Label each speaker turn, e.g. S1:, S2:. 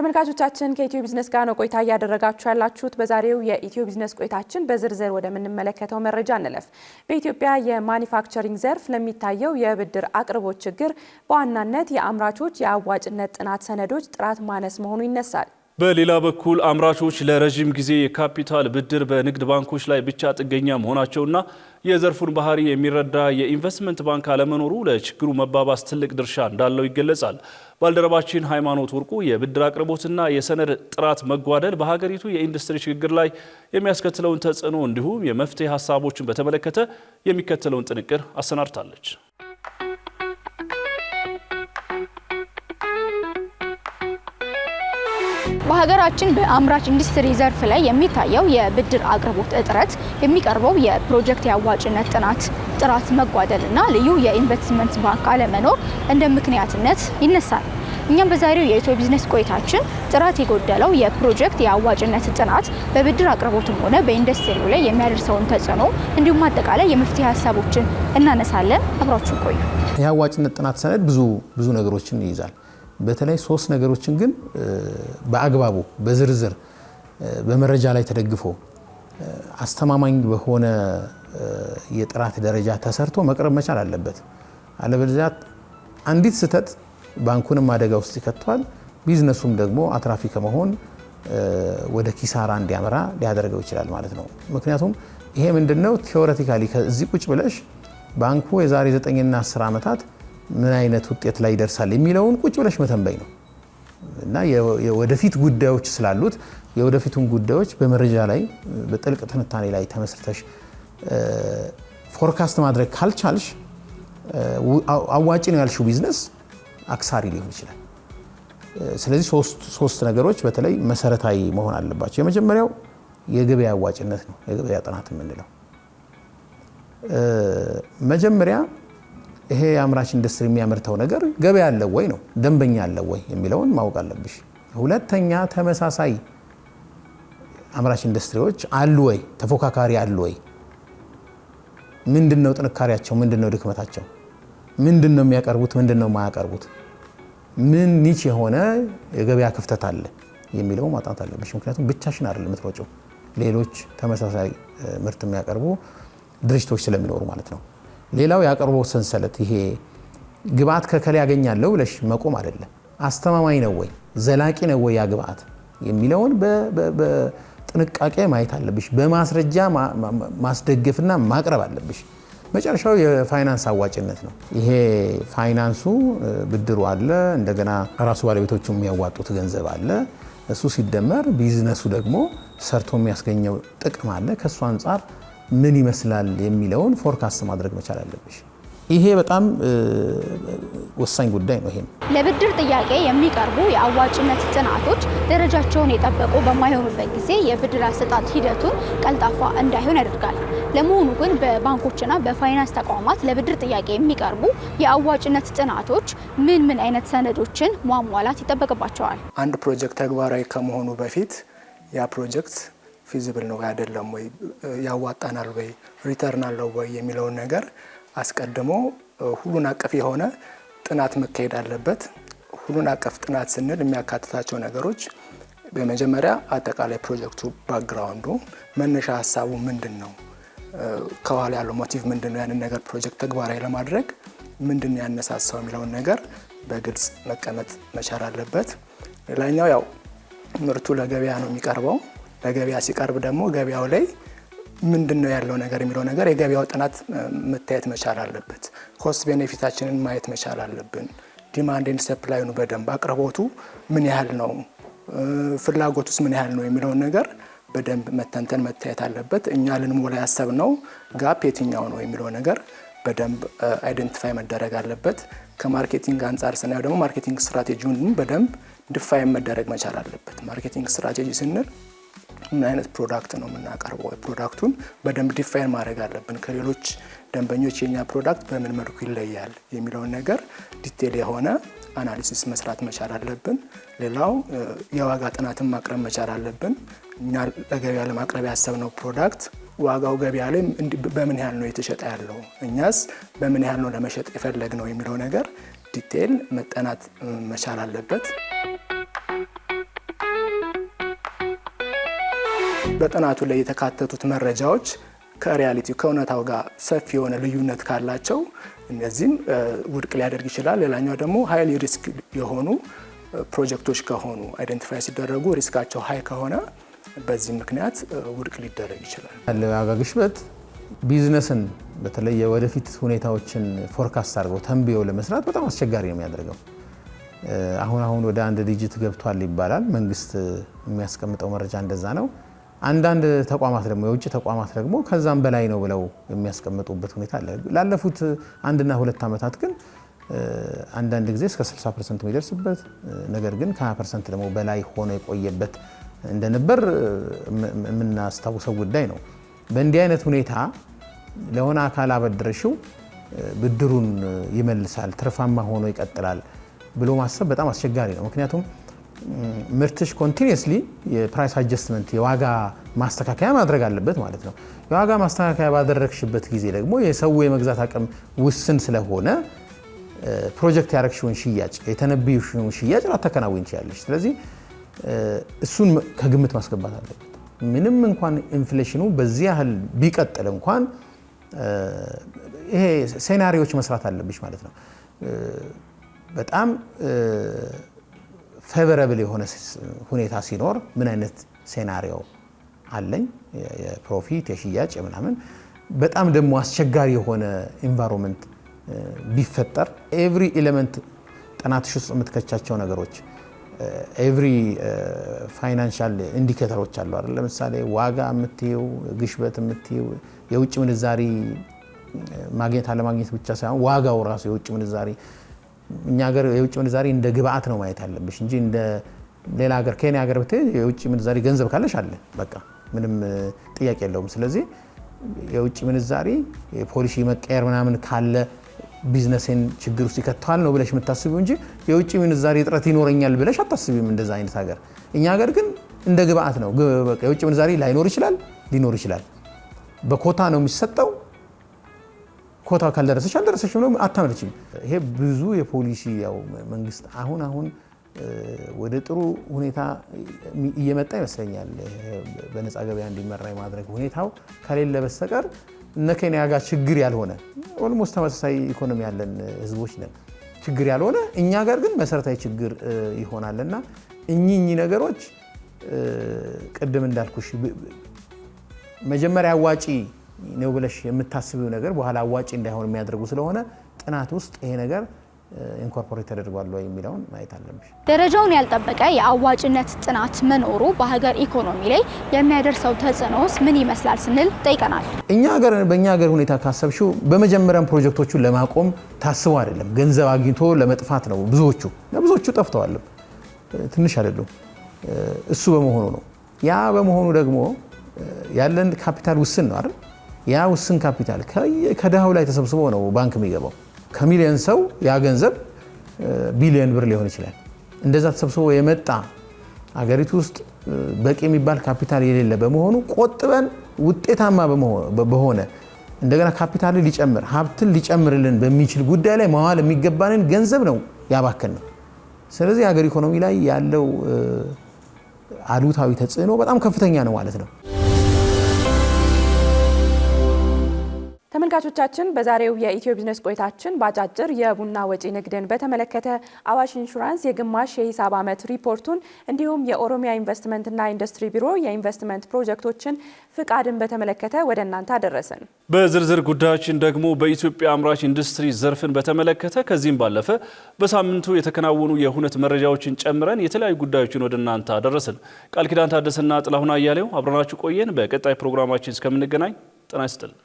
S1: ተመልካቾቻችን ከኢትዮ ቢዝነስ ጋር ነው ቆይታ ያደረጋችሁ ያላችሁት። በዛሬው የኢትዮ ቢዝነስ ቆይታችን በዝርዝር ወደ ምንመለከተው መረጃ እንለፍ። በኢትዮጵያ የማኒፋክቸሪንግ ዘርፍ ለሚታየው የብድር አቅርቦት ችግር በዋናነት የአምራቾች የአዋጭነት ጥናት ሰነዶች ጥራት ማነስ መሆኑ ይነሳል።
S2: በሌላ በኩል አምራቾች ለረጅም ጊዜ የካፒታል ብድር በንግድ ባንኮች ላይ ብቻ ጥገኛ መሆናቸውና የዘርፉን ባህሪ የሚረዳ የኢንቨስትመንት ባንክ አለመኖሩ ለችግሩ መባባስ ትልቅ ድርሻ እንዳለው ይገለጻል። ባልደረባችን ሃይማኖት ወርቁ የብድር አቅርቦትና የሰነድ ጥራት መጓደል በሀገሪቱ የኢንዱስትሪ ሽግግር ላይ የሚያስከትለውን ተጽዕኖ እንዲሁም የመፍትሄ ሀሳቦችን በተመለከተ የሚከተለውን ጥንቅር አሰናድታለች።
S3: በሀገራችን በአምራች ኢንዱስትሪ ዘርፍ ላይ የሚታየው የብድር አቅርቦት እጥረት የሚቀርበው የፕሮጀክት የአዋጭነት ጥራት መጓደልና ልዩ የኢንቨስትመንት ባንክ አለመኖር እንደ ምክንያትነት ይነሳል። እኛም በዛሬው የኢትዮ ቢዝነስ ቆይታችን ጥራት የጎደለው የፕሮጀክት የአዋጭነት ጥናት በብድር አቅርቦትም ሆነ በኢንዱስትሪው ላይ የሚያደርሰውን ተጽዕኖ እንዲሁም አጠቃላይ የመፍትሄ ሀሳቦችን እናነሳለን። አብራችሁ ቆዩ።
S4: የአዋጭነት ጥናት ሰነድ ብዙ ነገሮችን ይይዛል። በተለይ ሶስት ነገሮችን ግን በአግባቡ በዝርዝር በመረጃ ላይ ተደግፎ አስተማማኝ በሆነ የጥራት ደረጃ ተሰርቶ መቅረብ መቻል አለበት። አለበለዚያ አንዲት ስህተት ባንኩንም አደጋ ውስጥ ይከቷል፣ ቢዝነሱም ደግሞ አትራፊ ከመሆን ወደ ኪሳራ እንዲያመራ ሊያደርገው ይችላል ማለት ነው። ምክንያቱም ይሄ ምንድነው ቲዮሬቲካሊ ከዚህ ቁጭ ብለሽ ባንኩ የዛሬ 9 እና 10 ዓመታት ምን አይነት ውጤት ላይ ይደርሳል የሚለውን ቁጭ ብለሽ መተንበይ ነው እና የወደፊት ጉዳዮች ስላሉት የወደፊቱን ጉዳዮች በመረጃ ላይ በጥልቅ ትንታኔ ላይ ተመስርተሽ ፎርካስት ማድረግ ካልቻልሽ አዋጭ ነው ያልሽው ቢዝነስ አክሳሪ ሊሆን ይችላል። ስለዚህ ሶስት ነገሮች በተለይ መሰረታዊ መሆን አለባቸው። የመጀመሪያው የገበያ አዋጭነት ነው። የገበያ ጥናት የምንለው መጀመሪያ ይሄ የአምራች ኢንዱስትሪ የሚያመርተው ነገር ገበያ አለው ወይ ነው፣ ደንበኛ አለው ወይ የሚለውን ማወቅ አለብሽ። ሁለተኛ ተመሳሳይ አምራች ኢንዱስትሪዎች አሉ ወይ፣ ተፎካካሪ አሉ ወይ፣ ምንድነው ጥንካሬያቸው፣ ምንድነው ድክመታቸው፣ ምንድነው የሚያቀርቡት፣ ምንድነው የማያቀርቡት፣ ምን ኒች የሆነ የገበያ ክፍተት አለ የሚለው ማጣት አለብሽ። ምክንያቱም ብቻሽን አይደለም የምትሮጪው፣ ሌሎች ተመሳሳይ ምርት የሚያቀርቡ ድርጅቶች ስለሚኖሩ ማለት ነው። ሌላው ያቀርቦት ሰንሰለት ይሄ ግብአት ከከለ ያገኛለው ብለሽ መቆም አይደለም። አስተማማኝ ነው ወይ፣ ዘላቂ ነው ወይ ያ ግብአት የሚለውን በጥንቃቄ ማየት አለብሽ። በማስረጃ ማስደገፍና ማቅረብ አለብሽ። መጨረሻው የፋይናንስ አዋጭነት ነው። ይሄ ፋይናንሱ ብድሩ አለ፣ እንደገና ራሱ ባለቤቶቹ የሚያዋጡት ገንዘብ አለ። እሱ ሲደመር ቢዝነሱ ደግሞ ሰርቶ የሚያስገኘው ጥቅም አለ። ከሱ አንፃር ምን ይመስላል የሚለውን ፎርካስት ማድረግ መቻል አለብሽ። ይሄ በጣም ወሳኝ ጉዳይ ነው። ይሄም
S3: ለብድር ጥያቄ የሚቀርቡ የአዋጭነት ጥናቶች ደረጃቸውን የጠበቁ በማይሆኑበት ጊዜ የብድር አሰጣጥ ሂደቱን ቀልጣፋ እንዳይሆን ያደርጋል። ለመሆኑ ግን በባንኮችና በፋይናንስ ተቋማት ለብድር ጥያቄ የሚቀርቡ የአዋጭነት ጥናቶች ምን አይነት ሰነዶችን ማሟላት ይጠበቅባቸዋል?
S5: አንድ ፕሮጀክት ተግባራዊ ከመሆኑ በፊት ያ ፕሮጀክት ፊዚብል ነው አይደለም ወይ፣ ያዋጣናል ወይ፣ ሪተርን አለው ወይ የሚለውን ነገር አስቀድሞ ሁሉን አቀፍ የሆነ ጥናት መካሄድ አለበት። ሁሉን አቀፍ ጥናት ስንል የሚያካትታቸው ነገሮች በመጀመሪያ አጠቃላይ ፕሮጀክቱ ባክግራውንዱ መነሻ ሀሳቡ ምንድነው፣ ከኋላ ያለው ሞቲቭ ምንድነው፣ ያንን ነገር ፕሮጀክት ተግባራዊ ለማድረግ ምንድነው ያነሳሳው የሚለውን ነገር በግልጽ መቀመጥ መቻል አለበት። ሌላኛው ያው ምርቱ ለገበያ ነው የሚቀርበው። ለገበያ ሲቀርብ ደግሞ ገበያው ላይ ምንድነው ያለው ነገር የሚለው ነገር የገበያው ጥናት መታየት መቻል አለበት። ኮስት ቤኔፊታችንን ማየት መቻል አለብን። ዲማንድ ኤንድ ሰፕላይ ነው በደንብ አቅርቦቱ ምን ያህል ነው፣ ፍላጎቱስ ምን ያህል ነው የሚለው ነገር በደንብ መተንተን መታየት አለበት። እኛ ልንሞላ ያሰብነው ጋፕ የትኛው ነው የሚለው ነገር በደንብ አይደንቲፋይ መደረግ አለበት። ከማርኬቲንግ አንፃር ስናየው ደግሞ ማርኬቲንግ ስትራቴጂውን በደንብ ዲፋይን መደረግ መቻል አለበት። ማርኬቲንግ ስትራቴጂ ስንል ምን አይነት ፕሮዳክት ነው የምናቀርበው፣ ፕሮዳክቱን በደንብ ዲፋይን ማድረግ አለብን። ከሌሎች ደንበኞች የኛ ፕሮዳክት በምን መልኩ ይለያል የሚለውን ነገር ዲቴል የሆነ አናሊሲስ መስራት መቻል አለብን። ሌላው የዋጋ ጥናትን ማቅረብ መቻል አለብን። እኛ ለገበያ ለማቅረብ ያሰብነው ፕሮዳክት ዋጋው ገበያ ላይ በምን ያህል ነው የተሸጠ ያለው፣ እኛስ በምን ያህል ነው ለመሸጥ የፈለግነው የሚለው ነገር ዲቴል መጠናት መቻል አለበት። በጥናቱ ላይ የተካተቱት መረጃዎች ከሪያሊቲ ከእውነታው ጋር ሰፊ የሆነ ልዩነት ካላቸው እነዚህም ውድቅ ሊያደርግ ይችላል። ሌላኛው ደግሞ ሃይሊ ሪስክ የሆኑ ፕሮጀክቶች ከሆኑ አይደንቲፋይ ሲደረጉ ሪስካቸው ሃይ ከሆነ በዚህ ምክንያት ውድቅ ሊደረግ ይችላል።
S4: የዋጋ ግሽበት ቢዝነስን በተለይ የወደፊት ሁኔታዎችን ፎርካስት አድርገው ተንብዮ ለመስራት በጣም አስቸጋሪ ነው የሚያደርገው። አሁን ወደ 1 ዲጂት ገብቷል ይባላል። መንግስት የሚያስቀምጠው መረጃ እንደዛ ነው። አንዳንድ ተቋማት ደግሞ የውጭ ተቋማት ደግሞ ከዛም በላይ ነው ብለው የሚያስቀምጡበት ሁኔታ አለ። ላለፉት 1 እና 2 ዓመታት ግን አንዳንድ ጊዜ እስከ 60% የሚደርስበት ነገር ግን ከ20% ደግሞ በላይ ሆኖ የቆየበት እንደነበር የምናስታውሰው ጉዳይ ነው። በእንዲህ አይነት ሁኔታ ለሆነ አካል አበድረሽው ብድሩን ይመልሳል፣ ትርፋማ ሆኖ ይቀጥላል ብሎ ማሰብ በጣም አስቸጋሪ ነው። ምክንያቱም ምርትሽ ኮንቲኒየስሊ የፕራይስ አጀስትመንት የዋጋ ማስተካከያ ማድረግ አለበት ማለት ነው። የዋጋ ማስተካከያ ባደረግሽበት ጊዜ ደግሞ የሰው የመግዛት አቅም ውስን ስለሆነ ፕሮጀክት ያረግሽውን ሽያጭ የተነበዩሽውን ሽያጭ ላተከናወን ይችላልሽ። ስለዚህ እሱን ከግምት ማስገባት አለበት። ምንም እንኳን ኢንፍሌሽኑ በዚህ ያህል ቢቀጥል እንኳን ይሄ ሴናሪዎች መስራት አለብሽ ማለት ነው። በጣም ፌቨረብል የሆነ ሁኔታ ሲኖር ምን አይነት ሴናሪዮ አለኝ የፕሮፊት የሽያጭ ምናምን፣ በጣም ደግሞ አስቸጋሪ የሆነ ኢንቫይሮንመንት ቢፈጠር ኤቭሪ ኤሌመንት ጥናትሽ ውስጥ የምትከቻቸው ነገሮች ኤቭሪ ፋይናንሻል ኢንዲኬተሮች አሉ አይደል? ለምሳሌ ዋጋ የምትይው ግሽበት የምትይው የውጭ ምንዛሪ ማግኘት አለማግኘት ብቻ ሳይሆን ዋጋው ራሱ የውጭ ምንዛሪ እኛ ሀገር የውጭ ምንዛሪ እንደ ግብአት ነው ማየት ያለብሽ እንጂ እንደ ሌላ ሀገር ኬንያ ሀገር ብትሄድ የውጭ ምንዛሪ ገንዘብ ካለሽ አለ በቃ ምንም ጥያቄ የለውም። ስለዚህ የውጭ ምንዛሪ የፖሊሲ መቀየር ምናምን ካለ ቢዝነስን ችግር ውስጥ ይከተዋል ነው ብለሽ የምታስቢው እንጂ የውጭ ምንዛሪ እጥረት ይኖረኛል ብለሽ አታስቢም እንደዛ አይነት ሀገር። እኛ ሀገር ግን እንደ ግብአት ነው በቃ የውጭ ምንዛሪ ላይኖር ይችላል ሊኖር ይችላል። በኮታ ነው የሚሰጠው። ኮታ ካልደረሰሽ አልደረሰሽም ነው አታመልጭም። ይሄ ብዙ የፖሊሲ ያው መንግስት አሁን ወደ ጥሩ ሁኔታ እየመጣ ይመስለኛል። በነፃ ገበያ እንዲመራ የማድረግ ሁኔታው ከሌለ በስተቀር እነ ኬንያ ጋር ችግር ያልሆነ ኦልሞስት ተመሳሳይ ኢኮኖሚ ያለን ህዝቦች ነን። ችግር ያልሆነ እኛ ጋር ግን መሰረታዊ ችግር ይሆናልና እኚህ ነገሮች ቅድም እንዳልኩሽ መጀመሪያ አዋጪ ነው ብለሽ የምታስቢው ነገር በኋላ አዋጪ እንዳይሆን የሚያደርጉ ስለሆነ ጥናት ውስጥ ይሄ ነገር ኢንኮርፖሬት ተደርጓል ወይ የሚለውን ማየት አለብሽ።
S3: ደረጃውን ያልጠበቀ የአዋጭነት ጥናት መኖሩ በሀገር ኢኮኖሚ ላይ የሚያደርሰው ተጽዕኖስ ምን ይመስላል ስንል ጠይቀናል።
S4: በእኛ ሀገር ሁኔታ ካሰብሽው በመጀመሪያም ፕሮጀክቶቹን ለማቆም ታስቦ አይደለም፣ ገንዘብ አግኝቶ ለመጥፋት ነው። ብዙዎቹ ጠፍተዋል፣ ትንሽ አይደሉም። እሱ በመሆኑ ነው። ያ በመሆኑ ደግሞ ያለን ካፒታል ውስን ነው አይደል? ያ ውስን ካፒታል ከድሃው ላይ ተሰብስቦ ነው ባንክ የሚገባው። ከሚሊዮን ሰው ያ ገንዘብ ቢሊዮን ብር ሊሆን ይችላል። እንደዛ ተሰብስቦ የመጣ አገሪቱ ውስጥ በቂ የሚባል ካፒታል የሌለ በመሆኑ ቆጥበን ውጤታማ በሆነ እንደገና ካፒታል ሊጨምር ሀብትን ሊጨምርልን በሚችል ጉዳይ ላይ ማዋል የሚገባንን ገንዘብ ነው ያባከን ነው። ስለዚህ የሀገር ኢኮኖሚ ላይ ያለው አሉታዊ ተጽዕኖ በጣም ከፍተኛ ነው ማለት ነው።
S1: ተመልካቾቻችን በዛሬው የኢትዮ ቢዝነስ ቆይታችን በአጫጭር የቡና ወጪ ንግድን በተመለከተ አዋሽ ኢንሹራንስ የግማሽ የሂሳብ ዓመት ሪፖርቱን እንዲሁም የኦሮሚያ ኢንቨስትመንትና ኢንዱስትሪ ቢሮ የኢንቨስትመንት ፕሮጀክቶችን ፍቃድን በተመለከተ ወደ እናንተ አደረስን።
S2: በዝርዝር ጉዳዮችን ደግሞ በኢትዮጵያ አምራች ኢንዱስትሪ ዘርፍን በተመለከተ ከዚህም ባለፈ በሳምንቱ የተከናወኑ የሁነት መረጃዎችን ጨምረን የተለያዩ ጉዳዮችን ወደ እናንተ አደረስን። ቃል ኪዳን ታደሰና ጥላሁን አያሌው አብረናችሁ ቆየን። በቀጣይ ፕሮግራማችን እስከምንገናኝ ጤና ይስጥልን።